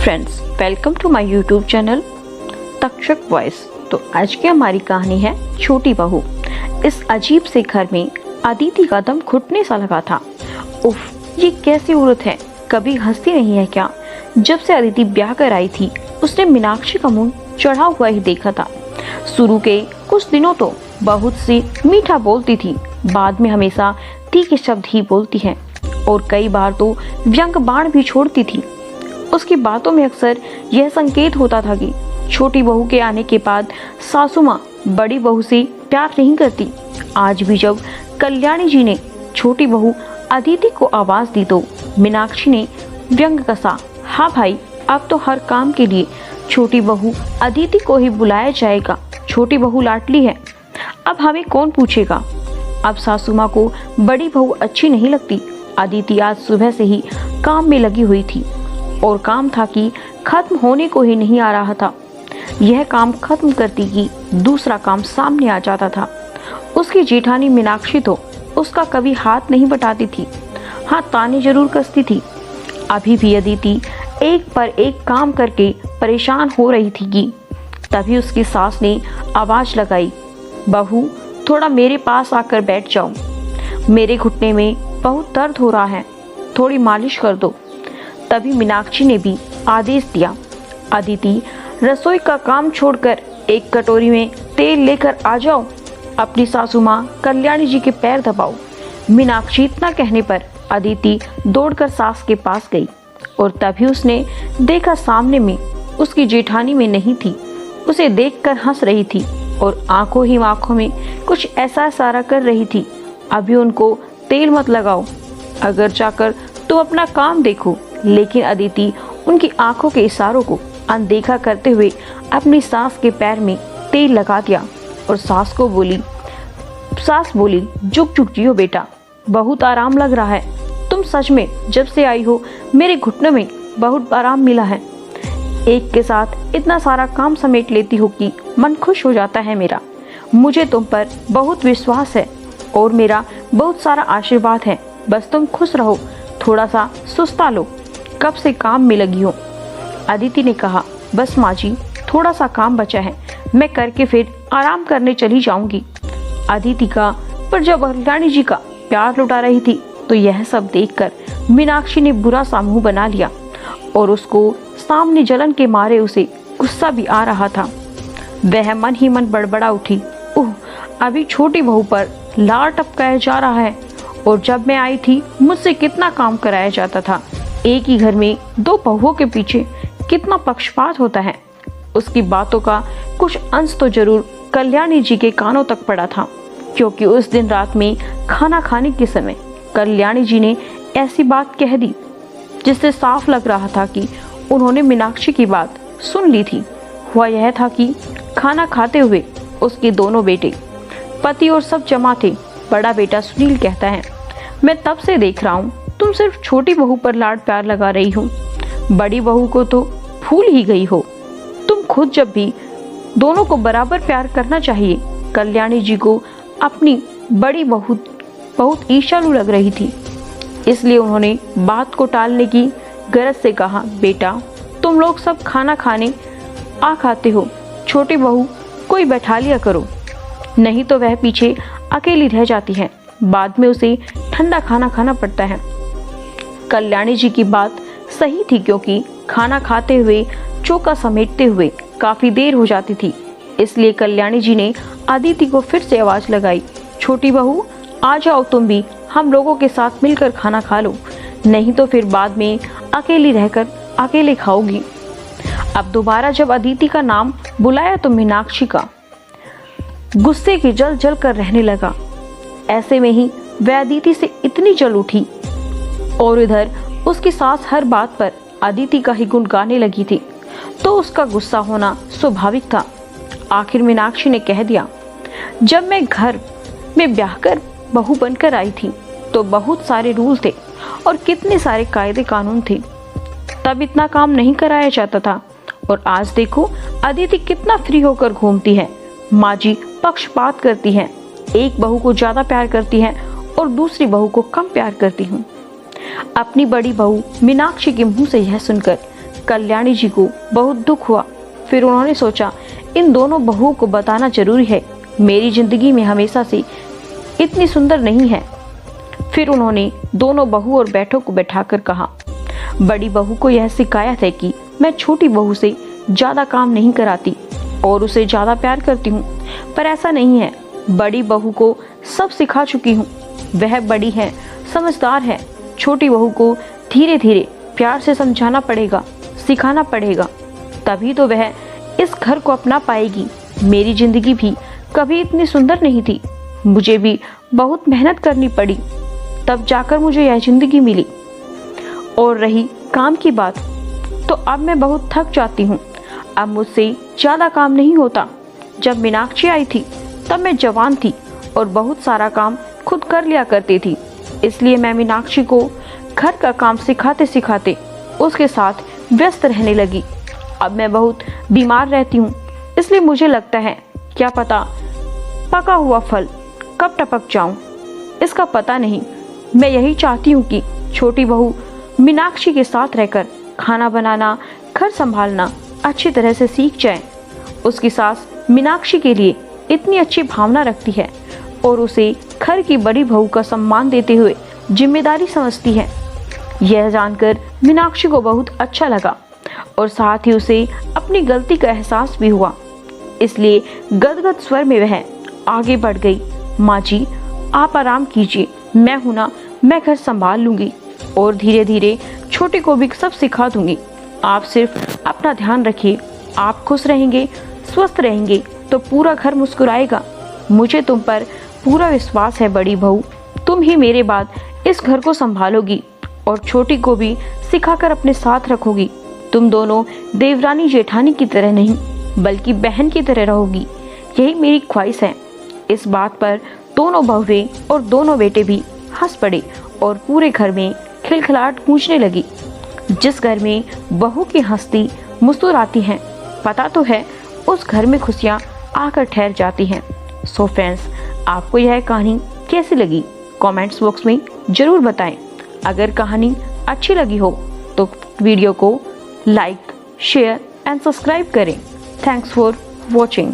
Friends, welcome to my YouTube channel Takshak voice. तो आज की हमारी कहानी है छोटी बहू। इस अजीब से घर में अदिति का दम घुटने सा लगा था। उफ, ये कैसी औरत है, कभी हंसती नहीं है क्या? जब से अदिति ब्याह कर आई थी उसने मीनाक्षी का मुंह चढ़ा हुआ ही देखा था। शुरू के कुछ दिनों तो बहुत सी मीठा बोलती थी, बाद में हमेशा तीखे शब्द ही बोलती है और कई बार तो व्यंग बाण भी छोड़ती थी। उसकी बातों में अक्सर यह संकेत होता था कि छोटी बहू के आने के बाद सासू माँ बड़ी बहू से प्यार नहीं करती। आज भी जब कल्याणी जी ने छोटी बहू अदिति को आवाज दी तो मीनाक्षी ने व्यंग कसा, हाँ भाई, अब तो हर काम के लिए छोटी बहू अदिति को ही बुलाया जाएगा। छोटी बहू लाडली है, अब हमें कौन पूछेगा। अब सासू माँ को बड़ी बहू अच्छी नहीं लगती। अदिति आज सुबह से ही काम में लगी हुई थी और काम था कि खत्म होने को ही नहीं आ रहा था। यह काम खत्म करती कि दूसरा काम सामने आ जाता था। उसकी जेठानी मीनाक्षी तो उसका कभी हाथ नहीं बटाती थी, हाँ ताने जरूर कसती थी। अभी भी अदिति एक पर एक काम करके परेशान हो रही थी कि तभी उसकी सास ने आवाज लगाई, बहू थोड़ा मेरे पास आकर बैठ जाओ, मेरे घुटने में बहुत दर्द हो रहा है, थोड़ी मालिश कर दो। तभी मीनाक्षी ने भी आदेश दिया, अदिति रसोई का काम छोड़कर एक कटोरी में तेल लेकर आ जाओ, अपनी सासू माँ कल्याणी जी के पैर दबाओ। मीनाक्षी इतना कहने पर अदिति दौड़कर सास के पास गई और तभी उसने देखा सामने में उसकी जेठानी में नहीं थी। उसे देखकर हंस रही थी और आंखों ही आंखों में कुछ ऐसा इशारा कर रही थी, अभी उनको तेल मत लगाओ, अगर जाकर तुम अपना काम देखो। लेकिन अदिति उनकी आंखों के इशारों को अनदेखा करते हुए अपनी सास के पैर में तेल लगा दिया और सास बोली, जुग जुग जियो बेटा, बहुत आराम लग रहा है। तुम सच में जब से आई हो मेरे घुटनों में बहुत आराम मिला है। एक के साथ इतना सारा काम समेट लेती हो कि मन खुश हो जाता है मेरा। मुझे तुम पर बहुत विश्वास है और मेरा बहुत सारा आशीर्वाद है। बस तुम खुश रहो, थोड़ा सा सुस्ता लो, कब से काम में लगी हो। अदिति ने कहा, बस माँ जी, थोड़ा सा काम बचा है, मैं करके फिर आराम करने चली जाऊंगी। अदिति का पर जब कल्याणी जी का प्यार लुटा रही थी तो यह सब देखकर मीनाक्षी ने बुरा सा मुंह बना लिया और उसको सामने जलन के मारे उसे गुस्सा भी आ रहा था। वह मन ही मन बड़बड़ा उठी, ओह, अभी छोटी बहू पर लार टपकाया जा रहा है और जब मैं आई थी मुझसे कितना काम कराया जाता था। एक ही घर में दो बहुओं के पीछे कितना पक्षपात होता है। उसकी बातों का कुछ अंश तो जरूर कल्याणी जी के कानों तक पड़ा था, क्योंकि उस दिन रात में खाना खाने के समय कल्याणी जी ने ऐसी बात कह दी जिससे साफ लग रहा था कि उन्होंने मीनाक्षी की बात सुन ली थी। हुआ यह था कि खाना खाते हुए उसके दोनों बेटे, पति और सब जमा थे। बड़ा बेटा सुनील कहता है, मैं तब से देख रहा हूँ तुम सिर्फ छोटी बहू पर लाड प्यार लगा रही हो, बड़ी बहू को तो भूल ही गई हो। तुम खुद जब भी दोनों को बराबर प्यार करना चाहिए। कल्याणी जी को अपनी बड़ी बहू बहुत ईर्ष्यालु लग रही थी, इसलिए उन्होंने बात को टालने की गरज से कहा, बेटा तुम लोग सब खाना खाने आ खाते हो, छोटी बहू कोई बैठा लिया करो, नहीं तो वह पीछे अकेली रह जाती है, बाद में उसे ठंडा खाना खाना पड़ता है। कल्याणी जी की बात सही थी, क्योंकि खाना खाते हुए चौका समेटते हुए काफी देर हो जाती थी। इसलिए कल्याणी जी ने अदिति को फिर से आवाज लगाई, छोटी बहू आ जाओ, तुम भी हम लोगों के साथ मिलकर खाना खा लो, नहीं तो फिर बाद में अकेली रहकर अकेले खाओगी। अब दोबारा जब अदिति का नाम बुलाया तो मीनाक्षी का गुस्से की जल जल कर रहने लगा। ऐसे में ही वह अदिति से इतनी जल उठी और इधर उसकी सास हर बात पर अदिति का ही गुण गाने लगी थी, तो उसका गुस्सा होना स्वाभाविक था। आखिर मीनाक्षी ने कह दिया, जब मैं घर में ब्याह कर बहू बनकर आई थी तो बहुत सारे रूल थे और कितने सारे कायदे कानून थे, तब इतना काम नहीं कराया जाता था। और आज देखो अदिति कितना फ्री होकर घूमती है। माँ जी पक्षपात करती है, एक बहू को ज्यादा प्यार करती है और दूसरी बहू को कम प्यार करती हूँ। अपनी बड़ी बहू मीनाक्षी के मुंह से यह सुनकर कल्याणी जी को बहुत दुख हुआ। फिर उन्होंने सोचा इन दोनों बहुओं को बताना जरूरी है, मेरी जिंदगी में हमेशा से इतनी सुंदर नहीं है। फिर उन्होंने दोनों बहू और बेटों को बैठाकर कहा, बड़ी बहू को यह शिकायत है कि मैं छोटी बहू से ज्यादा काम नहीं कराती और उसे ज्यादा प्यार करती हूँ, पर ऐसा नहीं है। बड़ी बहू को सब सिखा चुकी हूँ, वह बड़ी है, समझदार है। छोटी बहू को धीरे धीरे प्यार से समझाना पड़ेगा, सिखाना पड़ेगा, तभी तो वह इस घर को अपना पाएगी। मेरी जिंदगी भी कभी इतनी सुंदर नहीं थी, मुझे भी बहुत मेहनत करनी पड़ी, तब जाकर मुझे यह जिंदगी मिली। और रही काम की बात, तो अब मैं बहुत थक जाती हूँ, अब मुझसे ज़्यादा काम नहीं होता। जब मीनाक्षी आई थी तब मैं जवान थी और बहुत सारा काम खुद कर लिया करती थी, इसलिए मैं मीनाक्षी को घर का काम सिखाते सिखाते उसके साथ व्यस्त रहने लगी। अब मैं बहुत बीमार रहती हूँ, इसलिए मुझे लगता है क्या पता पका हुआ फल कब टपक जाऊं, इसका पता नहीं। मैं यही चाहती हूँ कि छोटी बहू मीनाक्षी के साथ रहकर खाना बनाना, घर संभालना अच्छी तरह से सीख जाए। उसकी सास मीनाक्षी के लिए इतनी अच्छी भावना रखती है और उसे घर की बड़ी बहू का सम्मान देते हुए जिम्मेदारी समझती है। यह जानकर मीनाक्षी को बहुत अच्छा लगा और साथ ही उसे अपनी गलती का एहसास भी हुआ, इसलिए गदगद स्वर में वह आगे बढ़ गई। माँ जी, आप आराम कीजिए, मैं हूं ना, मैं घर संभाल लूंगी और धीरे धीरे छोटी को भी सब सिखा दूंगी। आप सिर्फ अपना ध्यान रखिए, आप खुश रहेंगे, स्वस्थ रहेंगे तो पूरा घर मुस्कुराएगा। मुझे तुम पर पूरा विश्वास है बड़ी बहू, तुम ही मेरे बाद इस घर को संभालोगी और छोटी को भी सिखाकर अपने साथ रखोगी। तुम दोनों देवरानी जेठानी की तरह नहीं बल्कि बहन की तरह रहोगी, यही मेरी ख्वाहिश है। इस बात पर दोनों बहुएं और दोनों बेटे भी हंस पड़े और पूरे घर में खिलखिलाहट गूंजने लगी। जिस घर में बहू की हंसती मुस्कुराती हैं, पता तो है उस घर में खुशियाँ आकर ठहर जाती हैं। सो फ्रेंड्स, आपको यह कहानी कैसी लगी कमेंट्स बॉक्स में ज़रूर बताएं। अगर कहानी अच्छी लगी हो तो वीडियो को लाइक, शेयर एंड सब्सक्राइब करें। Thanks for watching.